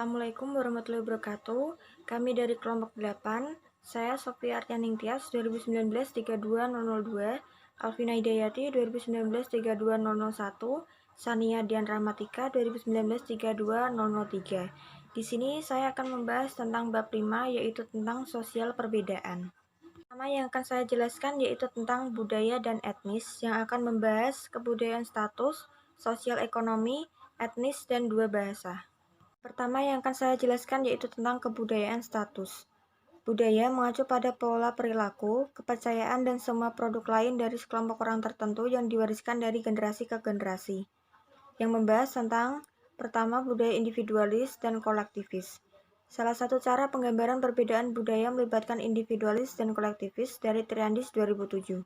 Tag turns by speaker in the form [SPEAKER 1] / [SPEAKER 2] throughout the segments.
[SPEAKER 1] Assalamualaikum warahmatullahi wabarakatuh. Kami dari kelompok 8, saya Sofia Artyaning Tias 2019-32002, Alvina Hidayati 2019-32001, Sania Dian Rahmatika 2019-32003. Di sini saya akan membahas tentang bab 5, yaitu tentang sosial perbedaan. Pertama yang akan saya jelaskan yaitu tentang budaya dan etnis, yang akan membahas kebudayaan status, sosial ekonomi, etnis, dan dua bahasa. Pertama yang akan saya jelaskan yaitu tentang kebudayaan status. Budaya mengacu pada pola perilaku, kepercayaan, dan semua produk lain dari sekelompok orang tertentu yang diwariskan dari generasi ke generasi. Yang membahas tentang pertama budaya individualis dan kolektivis. Salah satu cara penggambaran perbedaan budaya melibatkan individualis dan kolektivis dari Triandis 2007.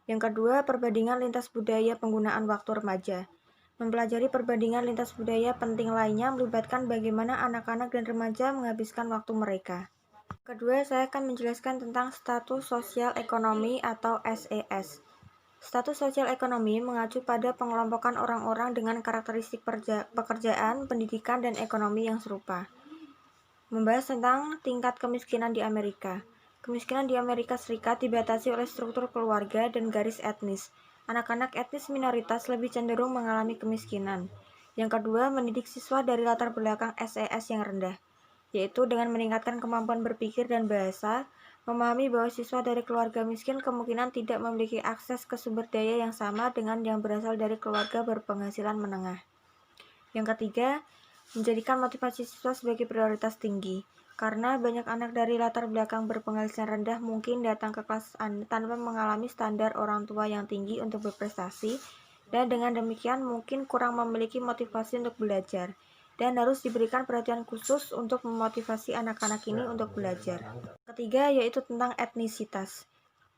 [SPEAKER 1] Yang kedua, perbandingan lintas budaya penggunaan waktu remaja. Mempelajari perbandingan lintas budaya penting lainnya melibatkan bagaimana anak-anak dan remaja menghabiskan waktu mereka. Kedua, saya akan menjelaskan tentang status sosial ekonomi atau SES. Status sosial ekonomi mengacu pada pengelompokan orang-orang dengan karakteristik pekerjaan, pendidikan, dan ekonomi yang serupa. Membahas tentang tingkat kemiskinan di Amerika. Kemiskinan di Amerika Serikat dibatasi oleh struktur keluarga dan garis etnis. Anak-anak etnis minoritas lebih cenderung mengalami kemiskinan. Yang kedua, mendidik siswa dari latar belakang SES yang rendah, yaitu dengan meningkatkan kemampuan berpikir dan bahasa, memahami bahwa siswa dari keluarga miskin kemungkinan tidak memiliki akses ke sumber daya yang sama dengan yang berasal dari keluarga berpenghasilan menengah. Yang ketiga, menjadikan motivasi siswa sebagai prioritas tinggi. Karena banyak anak dari latar belakang berpenghasilan rendah mungkin datang ke kelas tanpa mengalami standar orang tua yang tinggi untuk berprestasi, dan dengan demikian mungkin kurang memiliki motivasi untuk belajar, dan harus diberikan perhatian khusus untuk memotivasi anak-anak ini untuk belajar. Ketiga, yaitu tentang etnisitas.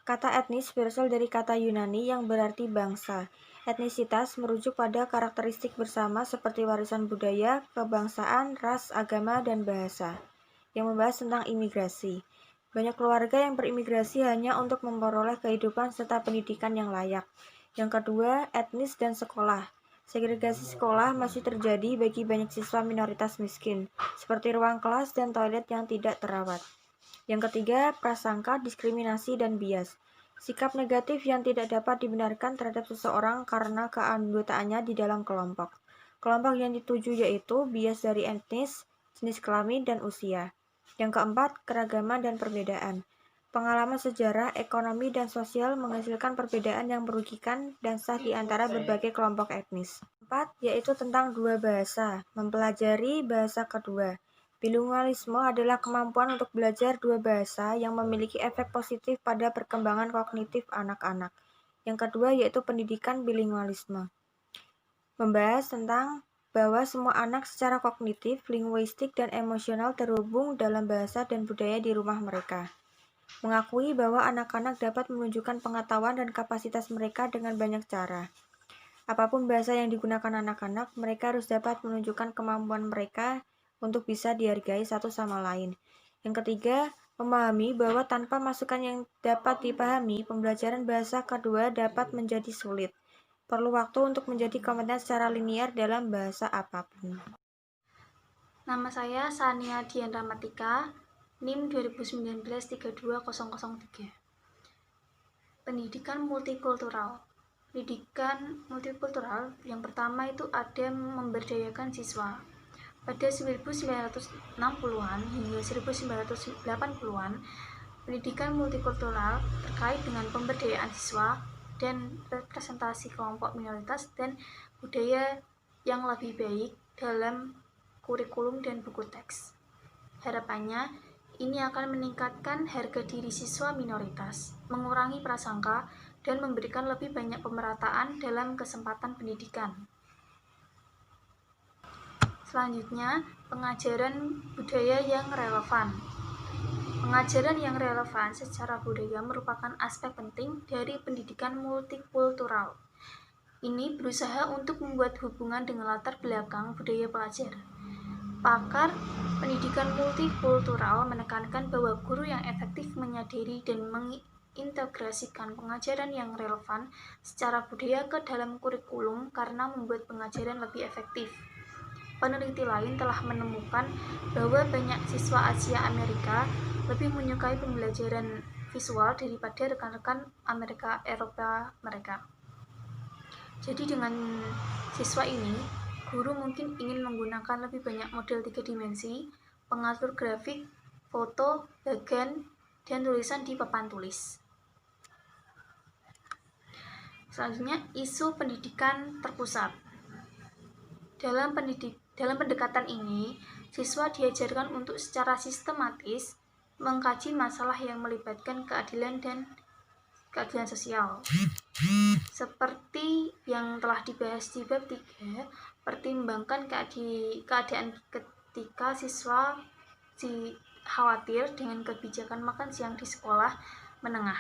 [SPEAKER 1] Kata etnis berasal dari kata Yunani yang berarti bangsa. Etnisitas merujuk pada karakteristik bersama seperti warisan budaya, kebangsaan, ras, agama, dan bahasa. Yang membahas tentang imigrasi. Banyak keluarga yang berimigrasi hanya untuk memperoleh kehidupan serta pendidikan yang layak. Yang kedua, etnis dan sekolah. Segregasi sekolah masih terjadi bagi banyak siswa minoritas miskin, seperti ruang kelas dan toilet yang tidak terawat. Yang ketiga, prasangka, diskriminasi, dan bias. Sikap negatif yang tidak dapat dibenarkan terhadap seseorang karena keanggotaannya di dalam kelompok. Kelompok yang dituju yaitu bias dari etnis, jenis kelamin, dan usia. Yang keempat, keragaman dan perbedaan. Pengalaman sejarah, ekonomi, dan sosial menghasilkan perbedaan yang merugikan dan sah di antara berbagai kelompok etnis. Keempat, yaitu tentang dua bahasa, mempelajari bahasa kedua. Bilingualisme adalah kemampuan untuk belajar dua bahasa yang memiliki efek positif pada perkembangan kognitif anak-anak. Yang kedua yaitu pendidikan bilingualisme. Membahas tentang bahwa semua anak secara kognitif, linguistik, dan emosional terhubung dalam bahasa dan budaya di rumah mereka. Mengakui bahwa anak-anak dapat menunjukkan pengetahuan dan kapasitas mereka dengan banyak cara. Apapun bahasa yang digunakan anak-anak, mereka harus dapat menunjukkan kemampuan mereka untuk bisa dihargai satu sama lain. Yang ketiga, memahami bahwa tanpa masukan yang dapat dipahami, pembelajaran bahasa kedua dapat menjadi sulit. Perlu waktu untuk menjadi kompeten secara linier dalam bahasa apapun.
[SPEAKER 2] Nama saya Sania Dian Rahmatika, NIM 2019-32003. Pendidikan multikultural. Pendidikan multikultural yang pertama itu ada memberdayakan siswa. Pada 1960-an hingga 1980-an, pendidikan multikultural terkait dengan pemberdayaan siswa dan representasi kelompok minoritas dan budaya yang lebih baik dalam kurikulum dan buku teks. Harapannya, ini akan meningkatkan harga diri siswa minoritas, mengurangi prasangka, dan memberikan lebih banyak pemerataan dalam kesempatan pendidikan. Selanjutnya, pengajaran budaya yang relevan. Pengajaran yang relevan secara budaya merupakan aspek penting dari pendidikan multikultural. Ini berusaha untuk membuat hubungan dengan latar belakang budaya pelajar. Pakar pendidikan multikultural menekankan bahwa guru yang efektif menyadari dan mengintegrasikan pengajaran yang relevan secara budaya ke dalam kurikulum karena membuat pengajaran lebih efektif. peneliti lain telah menemukan bahwa banyak siswa Asia Amerika lebih menyukai pembelajaran visual daripada rekan-rekan Amerika Eropa mereka. Jadi dengan siswa ini, guru mungkin ingin menggunakan lebih banyak model 3 dimensi, pengatur grafik, foto, bagan, dan tulisan di papan tulis. Selanjutnya, isu pendidikan terpusat. Dalam pendekatan ini, siswa diajarkan untuk secara sistematis mengkaji masalah yang melibatkan keadilan dan keadilan sosial. Seperti yang telah dibahas di bab 3, pertimbangkan keadaan ketika siswa khawatir dengan kebijakan makan siang di sekolah menengah.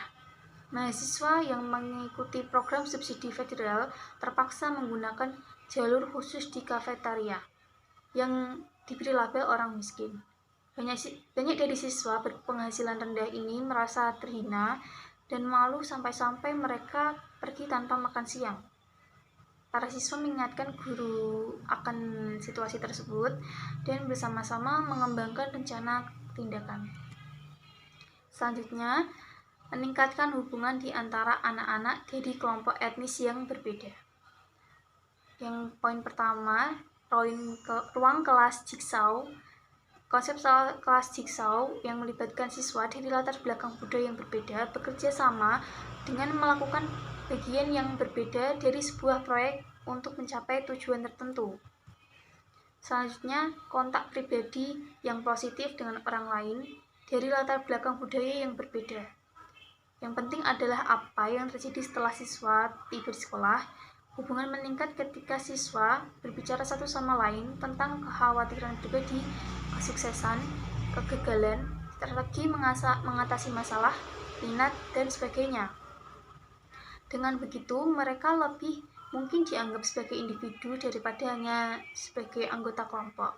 [SPEAKER 2] Mahasiswa yang mengikuti program subsidi federal terpaksa menggunakan jalur khusus di kafetaria yang diberi label orang miskin. Banyak dari siswa berpenghasilan rendah ini merasa terhina dan malu sampai-sampai mereka pergi tanpa makan siang. Para siswa mengingatkan guru akan situasi tersebut dan bersama-sama mengembangkan rencana tindakan. Selanjutnya, meningkatkan hubungan di antara anak-anak dari kelompok etnis yang berbeda. Yang poin pertama, ruang kelas jigsaw. Konsep kelas jigsaw yang melibatkan siswa dari latar belakang budaya yang berbeda bekerja sama dengan melakukan bagian yang berbeda dari sebuah proyek untuk mencapai tujuan tertentu. Selanjutnya, kontak pribadi yang positif dengan orang lain dari latar belakang budaya yang berbeda. Yang penting adalah apa yang terjadi setelah siswa tiba di sekolah. Hubungan meningkat ketika siswa berbicara satu sama lain tentang kekhawatiran pribadi, kesuksesan, kegagalan, strategi mengatasi masalah, minat, dan sebagainya. Dengan begitu, mereka lebih mungkin dianggap sebagai individu daripada hanya sebagai anggota kelompok.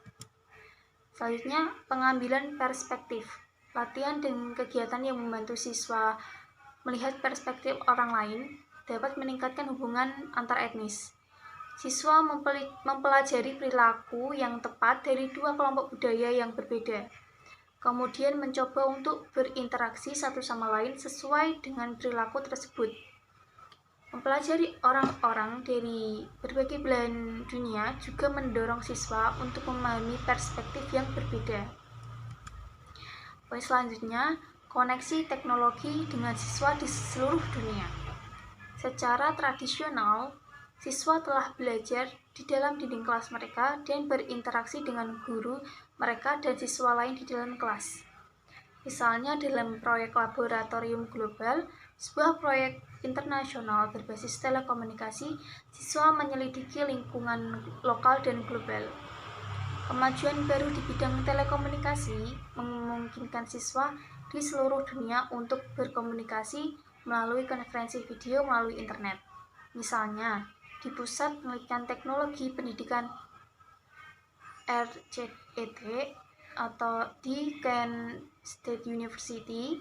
[SPEAKER 2] Selanjutnya, pengambilan perspektif. Latihan dan kegiatan yang membantu siswa melihat perspektif orang lain dapat meningkatkan hubungan antar etnis. Siswa mempelajari perilaku yang tepat dari dua kelompok budaya yang berbeda, kemudian mencoba untuk berinteraksi satu sama lain sesuai dengan perilaku tersebut. Mempelajari orang-orang dari berbagai belahan dunia juga mendorong siswa untuk memahami perspektif yang berbeda. Poin selanjutnya, koneksi teknologi dengan siswa di seluruh dunia. Secara tradisional, siswa telah belajar di dalam dinding kelas mereka dan berinteraksi dengan guru mereka dan siswa lain di dalam kelas. Misalnya dalam proyek laboratorium global, sebuah proyek internasional berbasis telekomunikasi, siswa menyelidiki lingkungan lokal dan global. Kemajuan baru di bidang telekomunikasi memungkinkan siswa di seluruh dunia untuk berkomunikasi melalui konferensi video melalui internet. Misalnya, di Pusat Penelitian Teknologi Pendidikan RCET atau di Kent State University,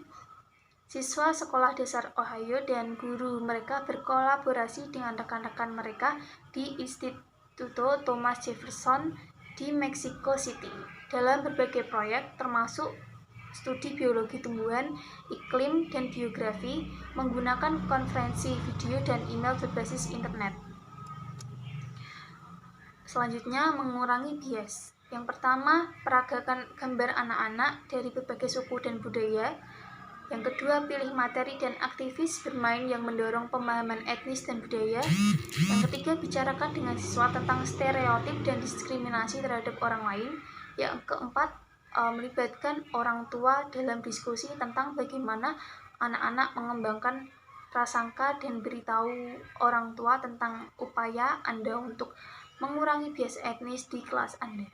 [SPEAKER 2] siswa sekolah dasar Ohio dan guru mereka berkolaborasi dengan rekan-rekan mereka di Instituto Thomas Jefferson di Mexico City dalam berbagai proyek termasuk studi biologi tumbuhan, iklim, dan biografi menggunakan konferensi video dan email berbasis internet. Selanjutnya, mengurangi bias. Yang pertama, peragakan gambar anak-anak dari berbagai suku dan budaya. Yang kedua, pilih materi dan aktivis bermain yang mendorong pemahaman etnis dan budaya. Yang ketiga, bicarakan dengan siswa tentang stereotip dan diskriminasi terhadap orang lain. Yang keempat, melibatkan orang tua dalam diskusi tentang bagaimana anak-anak mengembangkan prasangka dan beritahu orang tua tentang upaya Anda untuk mengurangi bias etnis di kelas Anda.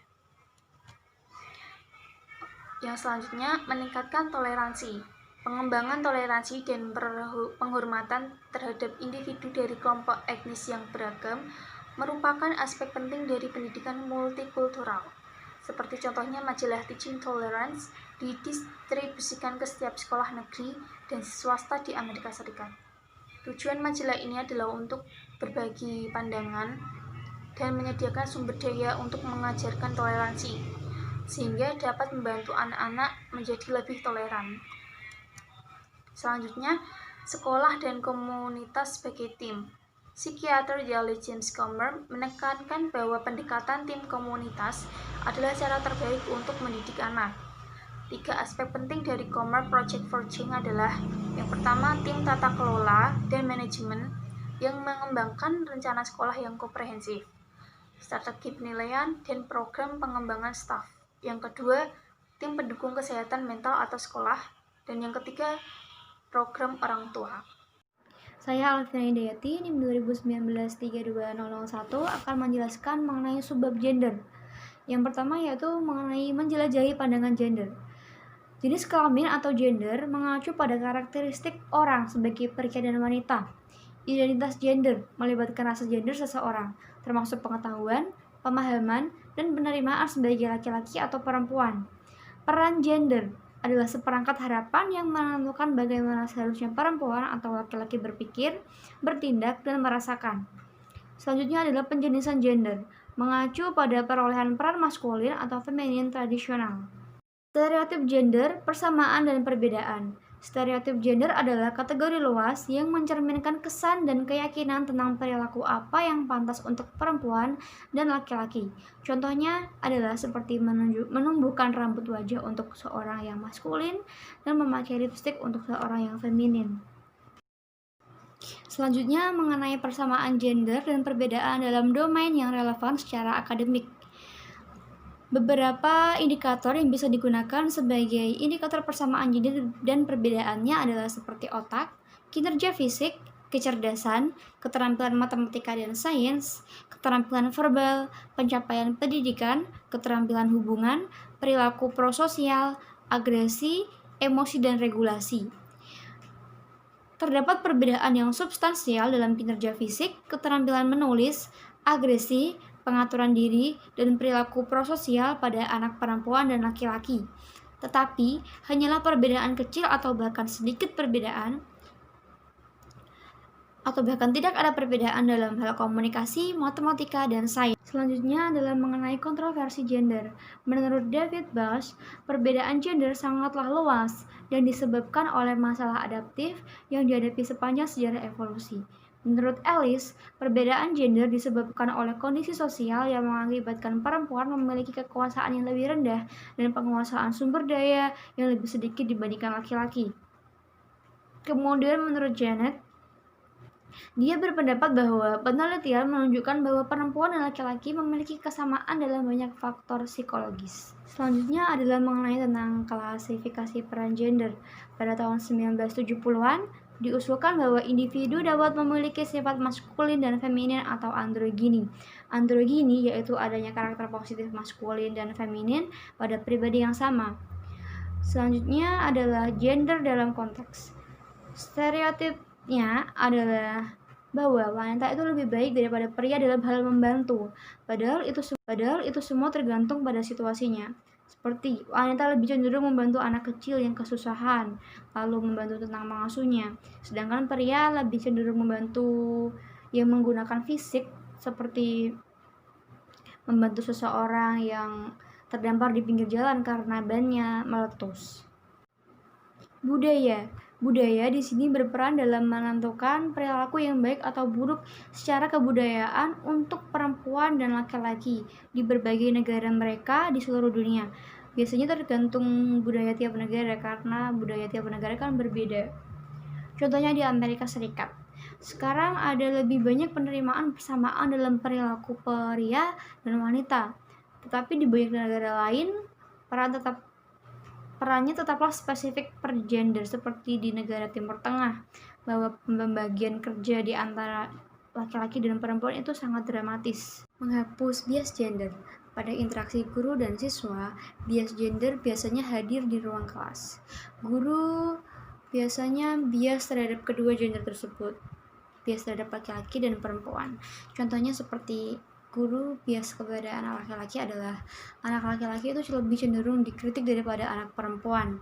[SPEAKER 2] Yang selanjutnya, meningkatkan toleransi. Pengembangan toleransi dan penghormatan terhadap individu dari kelompok etnis yang beragam merupakan aspek penting dari pendidikan multikultural. Seperti contohnya majalah Teaching Tolerance didistribusikan ke setiap sekolah negeri dan swasta di Amerika Serikat. Tujuan majalah ini adalah untuk berbagi pandangan dan menyediakan sumber daya untuk mengajarkan toleransi, sehingga dapat membantu anak-anak menjadi lebih toleran. Selanjutnya, sekolah dan komunitas sebagai tim. Psikiater Yale James Comer menekankan bahwa pendekatan tim komunitas adalah cara terbaik untuk mendidik anak. 3 aspek penting dari Comer Project for Change adalah: yang pertama, tim tata kelola dan manajemen yang mengembangkan rencana sekolah yang komprehensif, strategi penilaian, dan program pengembangan staf. Yang kedua, tim pendukung kesehatan mental atau sekolah. Dan yang ketiga, program orang tua.
[SPEAKER 3] Saya Alfiana Hidayati, NIM 2019-32001 akan menjelaskan mengenai subbab gender. Yang pertama yaitu mengenai menjelajahi pandangan gender. Jenis kelamin atau gender mengacu pada karakteristik orang sebagai pria dan wanita. Identitas gender melibatkan rasa gender seseorang, termasuk pengetahuan, pemahaman, dan penerimaan sebagai laki-laki atau perempuan. Peran gender adalah seperangkat harapan yang menentukan bagaimana seharusnya perempuan atau laki-laki berpikir, bertindak, dan merasakan. Selanjutnya adalah penjenisan gender, mengacu pada perolehan peran maskulin atau feminin tradisional. Stereotip gender, persamaan dan perbedaan. Stereotip gender adalah kategori luas yang mencerminkan kesan dan keyakinan tentang perilaku apa yang pantas untuk perempuan dan laki-laki. Contohnya adalah seperti menumbuhkan rambut wajah untuk seorang yang maskulin dan memakai lipstik untuk seorang yang feminin. Selanjutnya mengenai persamaan gender dan perbedaan dalam domain yang relevan secara akademik. Beberapa indikator yang bisa digunakan sebagai indikator persamaan gender dan perbedaannya adalah seperti otak, kinerja fisik, kecerdasan, keterampilan matematika dan sains, keterampilan verbal, pencapaian pendidikan, keterampilan hubungan, perilaku prososial, agresi, emosi dan regulasi. Terdapat perbedaan yang substansial dalam kinerja fisik, keterampilan menulis, agresi, pengaturan diri, dan perilaku prososial pada anak perempuan dan laki-laki. Tetapi, hanyalah perbedaan kecil atau bahkan sedikit perbedaan, atau bahkan tidak ada perbedaan dalam hal komunikasi, matematika, dan sains. Selanjutnya adalah mengenai kontroversi gender. Menurut David Bush, perbedaan gender sangatlah luas dan disebabkan oleh masalah adaptif yang dihadapi sepanjang sejarah evolusi. Menurut Ellis, perbedaan gender disebabkan oleh kondisi sosial yang mengakibatkan perempuan memiliki kekuasaan yang lebih rendah dan penguasaan sumber daya yang lebih sedikit dibandingkan laki-laki. Kemudian menurut Janet, dia berpendapat bahwa penelitian menunjukkan bahwa perempuan dan laki-laki memiliki kesamaan dalam banyak faktor psikologis. Selanjutnya adalah mengenai tentang klasifikasi peran gender. Pada tahun 1970-an, diusulkan bahwa individu dapat memiliki sifat maskulin dan feminin atau androgini. Androgini yaitu adanya karakter positif maskulin dan feminin pada pribadi yang sama. Selanjutnya adalah gender dalam konteks. Stereotipnya adalah bahwa wanita itu lebih baik daripada pria dalam hal membantu. Padahal itu semua tergantung pada situasinya. Seperti wanita lebih cenderung membantu anak kecil yang kesusahan, lalu membantu tentang mengasuhnya. Sedangkan pria lebih cenderung membantu yang menggunakan fisik, seperti membantu seseorang yang terdampar di pinggir jalan karena bannya meletus. Budaya di sini berperan dalam menentukan perilaku yang baik atau buruk secara kebudayaan untuk perempuan dan laki-laki di berbagai negara mereka di seluruh dunia. Biasanya tergantung budaya tiap negara karena budaya tiap negara kan berbeda. Contohnya di Amerika Serikat. Sekarang ada lebih banyak penerimaan persamaan dalam perilaku pria dan wanita. Tetapi di banyak negara lain perannya tetaplah spesifik per gender seperti di negara Timur Tengah, bahwa pembagian kerja di antara laki-laki dan perempuan itu sangat dramatis. Menghapus bias gender. Pada interaksi guru dan siswa, bias gender biasanya hadir di ruang kelas. Guru biasanya bias terhadap kedua gender tersebut, bias terhadap laki-laki dan perempuan. Contohnya seperti guru bias kepada anak laki-laki adalah anak laki-laki itu lebih cenderung dikritik daripada anak perempuan.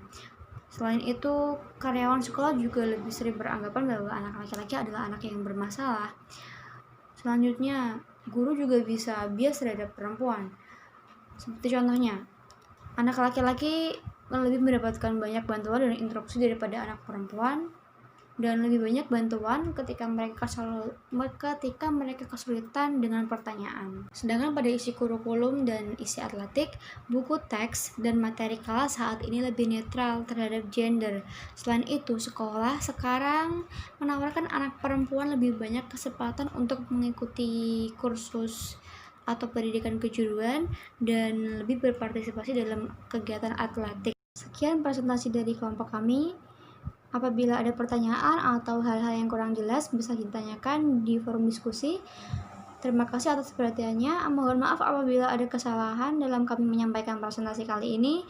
[SPEAKER 3] Selain itu, karyawan sekolah juga lebih sering beranggapan bahwa anak laki-laki adalah anak yang bermasalah. Selanjutnya, Guru juga bisa bias terhadap perempuan. Seperti contohnya, anak laki-laki lebih mendapatkan banyak bantuan dan interupsi daripada anak perempuan, dan lebih banyak bantuan ketika mereka kesulitan dengan pertanyaan. Sedangkan pada isi kurikulum dan isi atletik, buku teks dan materi kelas saat ini lebih netral terhadap gender. Selain itu, sekolah sekarang menawarkan anak perempuan lebih banyak kesempatan untuk mengikuti kursus atau pendidikan kejuruan dan lebih berpartisipasi dalam kegiatan atletik. Sekian presentasi dari kelompok kami. Apabila ada pertanyaan atau hal-hal yang kurang jelas, bisa ditanyakan di forum diskusi. Terima kasih atas perhatiannya. Mohon maaf apabila ada kesalahan dalam kami menyampaikan presentasi kali ini.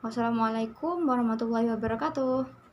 [SPEAKER 3] Wassalamualaikum warahmatullahi wabarakatuh.